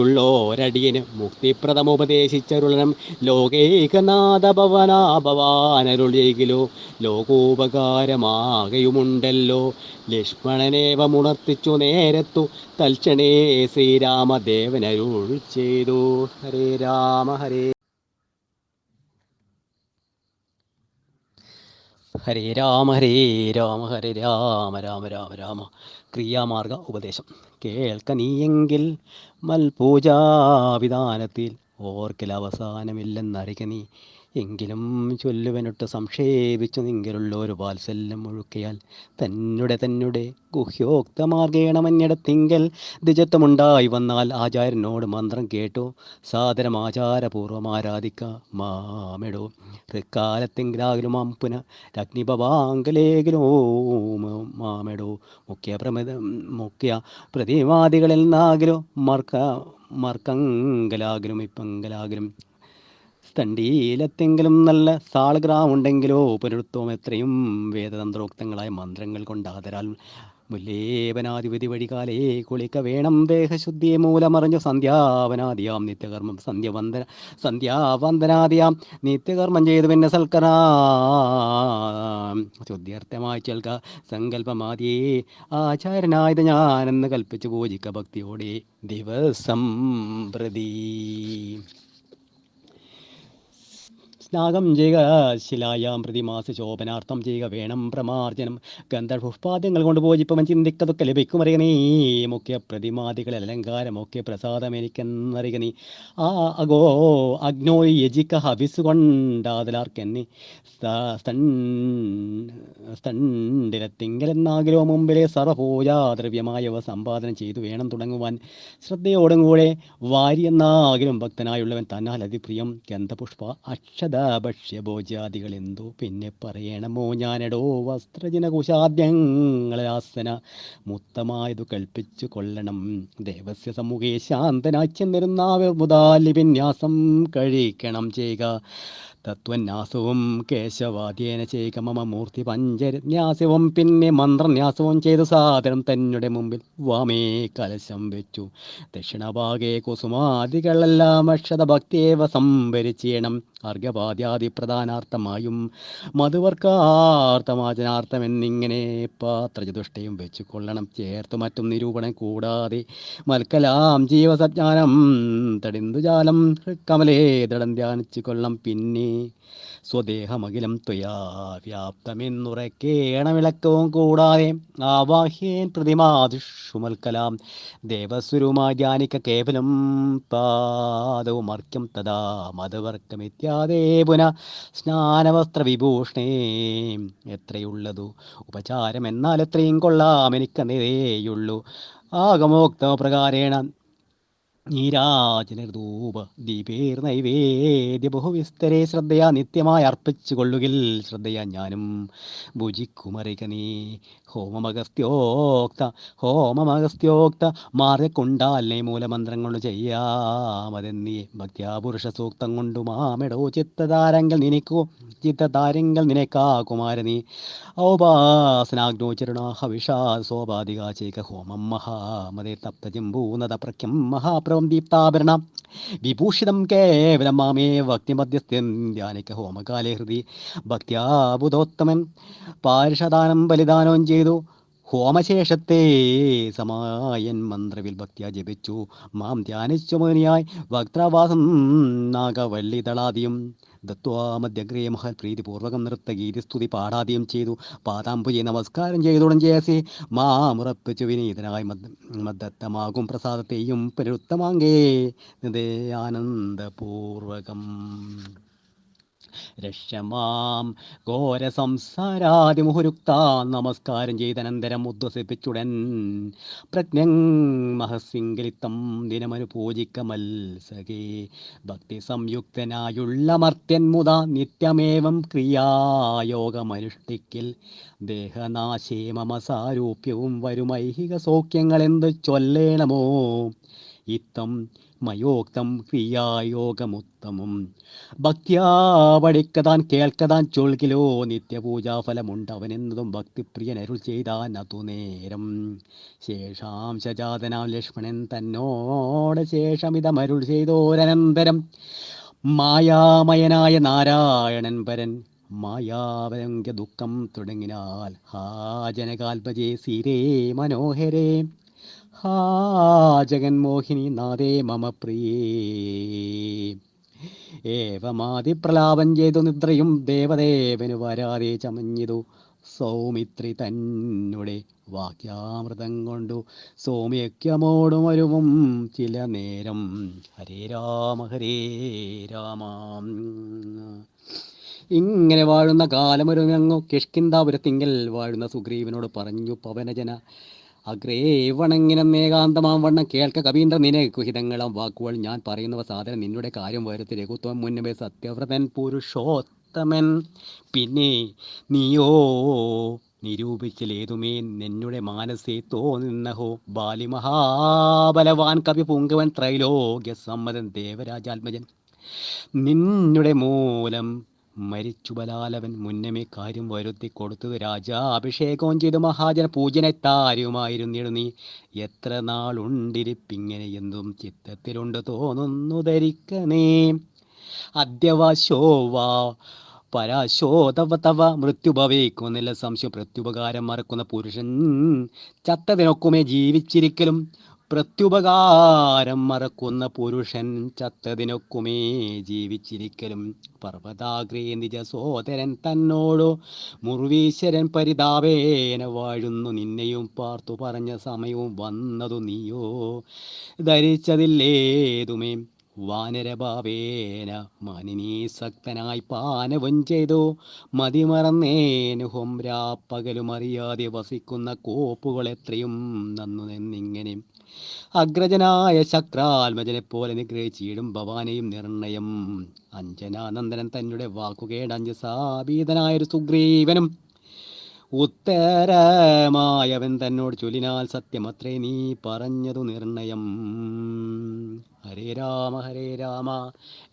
S1: ഉള്ളോരടിയന് മുക്തിപ്രദമുപദേശിച്ചരുളനം ലോകൈകനാഥ ഭവനാഭവാനരുളെങ്കിലോ ലോകോപകാരമാകയുമുണ്ടല്ലോ ലക്ഷ്മണനേവമുണർത്തിച്ചു നേരത്തു തൽക്ഷണേ ശ്രീരാമദേവനരുൾ ചെയ്തു. ഹരേ രാമ ഹരേ ഹരേ രാമ ഹരേ രാമ ഹരേ രാമ രാമ രാമ രാമ. ക്രിയാമാർഗ ഉപദേശം. കേൾക്ക നീയെങ്കിൽ മൽപൂജാവിധാനത്തിൽ ഓർക്കൽ അവസാനമില്ലെന്നറിക നീ എങ്കിലും ചൊല്ലുവനൊട്ട് സംക്ഷേപിച്ചു നിങ്കലുള്ളൊരു വാത്സല്യം ഒഴുക്കിയാൽ തന്നെ ഗുഹ്യോക്തമാർഗേണമന്യടത്തിങ്കൽ ദ്വിജത്വമുണ്ടായി വന്നാൽ ആചാര്യനോട് മന്ത്രം കേട്ടു സാദരം ആചാരപൂർവം ആരാധിക്ക മാമെടോ തൃക്കാലത്തെങ്കിലാകിലും അമ്പുന രഗ്നിപവാങ്കലേകിലോ മാമെടോ മുഖ്യ പ്രതിവാദികളിൽ നിന്നാകിലും മർക്കങ്കലാകിലും ഇപ്പങ്കലാകിലും സ്തണ്ടീലത്തെങ്കിലും നല്ല സാളഗ്രാമുണ്ടെങ്കിലോ പുനരുത്വം എത്രയും വേദതന്ത്രോക്തങ്ങളായ മന്ത്രങ്ങൾ കൊണ്ടാതരാൽ മുല്ലേപനാധിപതി വഴികാലേ കുളിക്ക വേണം ദേഹശുദ്ധിയെ മൂലമറിഞ്ഞു സന്ധ്യാവനാദിയാം നിത്യകർമ്മം സന്ധ്യാവന്ദനാദിയാം നിത്യകർമ്മം ചെയ്തു പിന്നെ സൽക്കരാ ശുദ്ധ്യർത്ഥമായി ചേൽക്ക സങ്കല്പമാതിയേ ആചാര്യനായത് ഞാനെന്ന് കൽപ്പിച്ചു പൂജിക്ക ഭക്തിയോടെ ദിവസം പ്രതി. സ്നാഗം ചെയ്യുക ശിലായാം പ്രതിമാസ ശോഭനാർത്ഥം ചെയ്യുക വേണം പ്രമാർജനം ഗന്ധപുഷ്പാദ്യങ്ങൾ കൊണ്ട് പൂജിപ്പവൻ ചിന്തിക്കതൊക്കെ ലഭിക്കുമറിയ നീ മുഖ്യ പ്രതിമാദികൾ അലങ്കാരം മുഖ്യ പ്രസാദം എനിക്കെന്നറിയ നീ അഗ്നോ യജിക്ക ഹവിസ് കൊണ്ടാതലാർക്കെന്നെ സ്തണ്ടിലത്തിങ്കലെന്നാകിലോ മുമ്പിലെ സർവപൂജാദ്രവ്യമായവ സമ്പാദനം ചെയ്തു വേണം തുടങ്ങുവാൻ ശ്രദ്ധയോടും കൂടെ വാരിയെന്നാകിലും ഭക്തനായുള്ളവൻ തന്നാൽ അതിപ്രിയം ഗന്ധപുഷ്പ അക്ഷത ഭക്ഷ്യഭോജ്യാദികൾ എന്തോ പിന്നെ പറയണമോ ഞാനെടോ വസ്ത്രജനകുശാദ്യങ്ങളാസന മുത്തമായതു കൽപ്പിച്ചു കൊള്ളണം ദേവസ്യ സമ്മുഖേ ശാന്തനായി ചെന്നിരുന്നാവിർമുതാലി വിന്യാസം കഴിക്കണം ചെയ്യുക തത്വന്യാസവും കേശവാദ്യേന ചെയ്യുക മമ മൂർത്തി പഞ്ചന്യാസവും പിന്നെ മന്ത്രന്യാസവും ചെയ്തു സാദരം തന്നെ മുമ്പിൽ വാമേ കലശം വെച്ചു ദക്ഷിണഭാഗേ കുസുമാദികളെല്ലാം അക്ഷത ഭക്തിയേവ സംഭരിച്ചേണം അർഘ്യപാദ്യാദി പ്രധാനാർത്ഥമായും മധുവർക്കാർത്ഥമാചനാർത്ഥം എന്നിങ്ങനെ പാത്രചതുഷ്ടയും വെച്ചു കൊള്ളണം ചേർത്തു മറ്റും നിരൂപണം കൂടാതെ മൽക്കലാം ജീവസജ്ഞാനം തടിന്തുജാലം കമലേ ദടം ധ്യാനിച്ചു കൊള്ളം പിന്നെ സ്വദേഹമഖിലം ത്വയാ വ്യാപ്തമെന്നുറക്കേണമിളക്കവും കൂടാതെ ആവാഹ്യേൻ പ്രതിമാതിഷുമൽക്കലാം ദേവസ്വരൂമായി ധ്യാനിക്ക കേവലം പാദവും അർക്യം തഥാ മധുവർക്കമിത്യാദേ പുന സ്നാനവസ്ത്ര വിഭൂഷണേ എത്രയുള്ളതു ഉപചാരം എന്നാൽ എത്രയും കൊള്ളാം എനിക്കെന്നതേയുള്ളൂ ആഗമോക്ത പ്രകാരേണ നീരാജനധൂപ ദീപേർ നൈവേദ്യ ബഹുവിസ്തരെ ശ്രദ്ധയാ നിത്യമായി അർപ്പിച്ചു കൊള്ളുകിൽ ശ്രദ്ധയാ ഞാനും ഭുജിക്കുമറിക നീ ഹോമമഗസ്ത്യോക്ത മാർഗക്കൊണ്ടാലിനെ മൂലമന്ത്രം കൊണ്ട് ചെയ്യാമതെന്നീ ഭക്ത്യാ പുരുഷ സൂക്തം കൊണ്ടു മാമെടോ ചിത്തതാരങ്ങൾ നിനക്കാ കുമാരനീ ഔപാസനാഗ്നോചരണ ഹവിഷാ സോപാധികാചേക ഹോമം മഹാമതേ തപ്തജിംബൂനത പ്രഖ്യം മഹാപ്രവം ദീപ്താഭരണ വിഭൂഷിതം കേവലം മാമേ ഭക്തിമധ്യസ്ഥ്യം ധ്യാനിക്ക ഹോമകാലേ ഹൃദി ഭക്ത്യാബുധോത്തമൻ പാരിഷദാനം ബലിദാനവും ചെയ്തു ഹോമശേഷത്തെ സമായൻ മന്ത്രവിൽ ഭക്തിയാ ജപിച്ചു മാം ധ്യാനിച്ചു മുനിയായി വക്ത്രവാസം നാഗവല്ലി തളാദിയും ദത്വാമധ്യഗ്രേ മഹൽ പ്രീതിപൂർവകം നൃത്തഗീതി സ്തുതി പാടാദ്യം ചെയ്തു പാദാംബുജി നമസ്കാരം ചെയ്തോടും ജയസി മാമുറപ്പിച്ചു വിനീതനായി മദ്ദത്തമാകും പ്രസാദത്തെയും പുനരുത്തമാങ്കേ ആനന്ദപൂർവകം രക്ഷമാം ഘോര സംസാരാദിമുഹുരുക്ത നമസ്കാരം ചെയ്തനന്തരം ഉദ്വസിപ്പിച്ചുടൻ പ്രജ്ഞം മഹസിംഗലിത്തം ദിനമനു പൂജിക്ക മത്സകേ ഭക്തി സംയുക്തനായുള്ള മർത്യൻ മുത നിത്യമേവം ക്രിയായോഗമനുഷ്ഠിക്കിൽ ദേഹനാശേ മമ സാരൂപ്യവും വരുമൈഹിക സൗഖ്യങ്ങളെന്ത് ചൊല്ലേണമോ ഇത്തം മയോക്തം ക്രിയായോഗമുത്തമം ഭക്തിയാ പഠിക്കതാൻ കേൾക്കതാൻ ചൊൽകിലോ നിത്യപൂജാഫലമുണ്ടവനെന്നതും ഭക്തിപ്രിയനരുൾ ചെയ്താൻ അതു നേരം ശേഷാംശജാതനാം ലക്ഷ്മണൻ തന്നോട് ശേഷമിതമരുൾ ചെയ്തോരനന്തരം മായാമയനായ നാരായണൻ പരൻ മായാവരങ്ക ദുഃഖം തുടങ്ങിനാൽ ഹാ ജനകാൽപജേ സീരേ മനോഹരേ ഹാ ജഗന്മോഹിനി നാദേ മമ പ്രിയേ ഏവമാതിപ്രലാപം ചെയ്തു നിദ്രയും ദേവദേവനു വരാതെ ചമഞ്ഞിതു സൗമിത്രി തന്നെ വാക്യാമൃതം കൊണ്ടു സൗമ്യക്യമോടും ഒരുവും ചില നേരം. ഹരേ രാമ ഹരേ രാമ. ഇങ്ങനെ വാഴുന്ന കാലമൊരുങ്ങു കിഷ്കിന്ധാപുരത്തിങ്കൽ വാഴുന്ന സുഗ്രീവനോട് പറഞ്ഞു പവനജന അഗ്രേ വണങ്ങിനം ഏകാന്തമാം വണ്ണം കേൾക്ക കവീന്ദ്ര നിനക്കു ഹിതങ്ങളാം വാക്കുകൾ ഞാൻ പറയുന്നവ സാധനം നിന്നുടെ കാര്യം വരുത്തി രഘുത്വം മുന്നമേ സത്യവ്രതൻ പുരുഷോത്തമൻ. പിന്നെ നീയോ നിരൂപിക്കലേതുമേ നിന്നുടെ മാനസേ തോന്നിന്നഹോ ബാലിമഹാബലവാൻ കവി പൂങ്കവൻ ത്രൈലോക്യ സമ്മതൻ ദേവരാജാത്മജൻ. നിന്നുടെ മൂലം മരിച്ചു ബലാലവൻ മുന്നമേ കാര്യം വരുത്തി കൊടുത്തത് രാജാഭിഷേകവും ചെയ്തു മഹാജന പൂജനത്താരുമായിരുന്നിടു നീ. എത്ര നാളുണ്ടിരിപ്പിങ്ങനെ എന്തും ചിത്തത്തിലുണ്ട് തോന്നുന്നു ധരിക്കനേ. അദ്യവാശോവാ പരാശോധവ തവ മൃത്യുഭവേക്കുന്നില്ല സംശയം. പ്രത്യുപകാരം മറക്കുന്ന പുരുഷൻ ചത്തതിനൊക്കുമേ ജീവിച്ചിരിക്കലും. പ്രത്യുപകാരം മറക്കുന്ന പുരുഷൻ ചത്തതിനൊക്കുമേ ജീവിച്ചിരിക്കലും. പർവ്വതാഗ്രേ നിജ സോദരൻ തന്നോടു മുറിവീശ്വരൻ പരിതാപേന വാഴുന്നു നിന്നെയും പാർത്തു പറഞ്ഞ സമയവും വന്നതു നീയോ ധരിച്ചതില്ലേതുമേ. വാനരഭാവേന മാനിനീസക്തനായി പാനവും ചെയ്തു മതിമറന്നേനുഹം രാപ്പകലുമറിയാതെ വസിക്കുന്ന കോപ്പുകൾ എത്രയും നന്നു നിന്നിങ്ങനെ. അഗ്രജനായ ശക്രാത്മജനെ പോലെ നിഗ്രഹിച്ചിടും ഭവാനെയും നിർണയം. അഞ്ജനാനന്ദനൻ തന്നെ വാക്കുകേടഞ്ച് സാബീതനായൊരു സുഗ്രീവനും ഉത്തരമായവൻ തന്നോട് ചൊല്ലിനാൽ സത്യമത്രേ നീ പറഞ്ഞതു നിർണയം. ഹരേ രാമ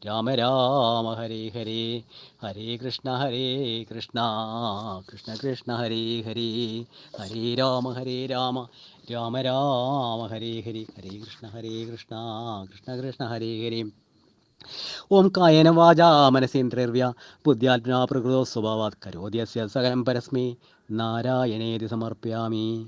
S1: രാമ രാമ ഹരേ ഹരേ, ഹരേ കൃഷ്ണ കൃഷ്ണ കൃഷ്ണ ഹരേ ഹരേ, ഹരേ രാമ രാമ രാമ ഹരേ ഹരേ, ഹരേ കൃഷ്ണ കൃഷ്ണ കൃഷ്ണ ഹരേ ഹരേ. ഓം കായേന വാചാ മനസേന്ദ്രിർവ്യ ബുദ്ധ്യാത്മനാ പ്രകൃതോ സ്വഭാവാത് കരോത്യസ്യ സകലം പരസ്മൈ നാരായണേതി സമർപ്പയാമി.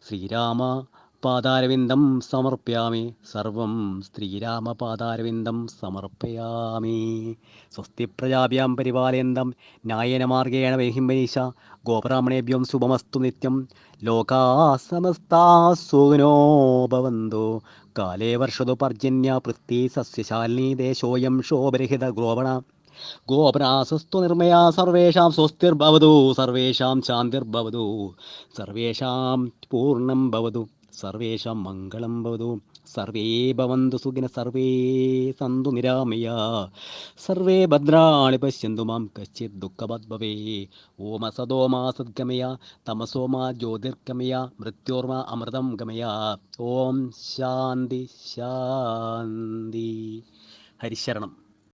S1: ശ്രീരാമ പാദാരവിന്ദം സമർപ്പയാമി, സർവം ശ്രീരാമപാദാരവിന്ദം സമർപ്പയാമി. സ്വസ്തി പ്രജാഭ്യാം പരിപാലയന്തം ന്യായേന മാർഗേണ വൈഹിംബനീശ ഗോബ്രാഹ്മണേഭ്യോ ശുഭമസ്തു നിത്യം. ലോകാ സമസ്താ സുഖിനോ ഭവന്തു. കാലേ വർഷതു പർജന്യ പൃഥ്വീ സസ്യശാലിനീ ദേശോയം ശോഭരഹിത ഗോപനാസസ്തു നിർമ്മയാ. സർവേഷാം സ്വസ്തിർഭവതു, സർവേഷാം ശാന്തിർഭവതു, സർവേഷാം പൂർണ്ണം ഭവതു, സർവേഷാം മംഗളം ഭവതു. സർവേ ഭവന്തു സുഖിന, സർവേ സന്തു നിരാമയാ, സർവേ ഭദ്രാണി പശ്യന്തു മാ കശ്ചിത് ദുഃഖഭാഗ് ഭവേത്. ഓം അസതോ മാ സദ്ഗമയ, തമസോ മാ ജ്യോതിർഗമയ, മൃത്യോർമാ അമൃതം ഗമയ. ഓം ശാന്തി ശാന്തി. ഹരിശരണം.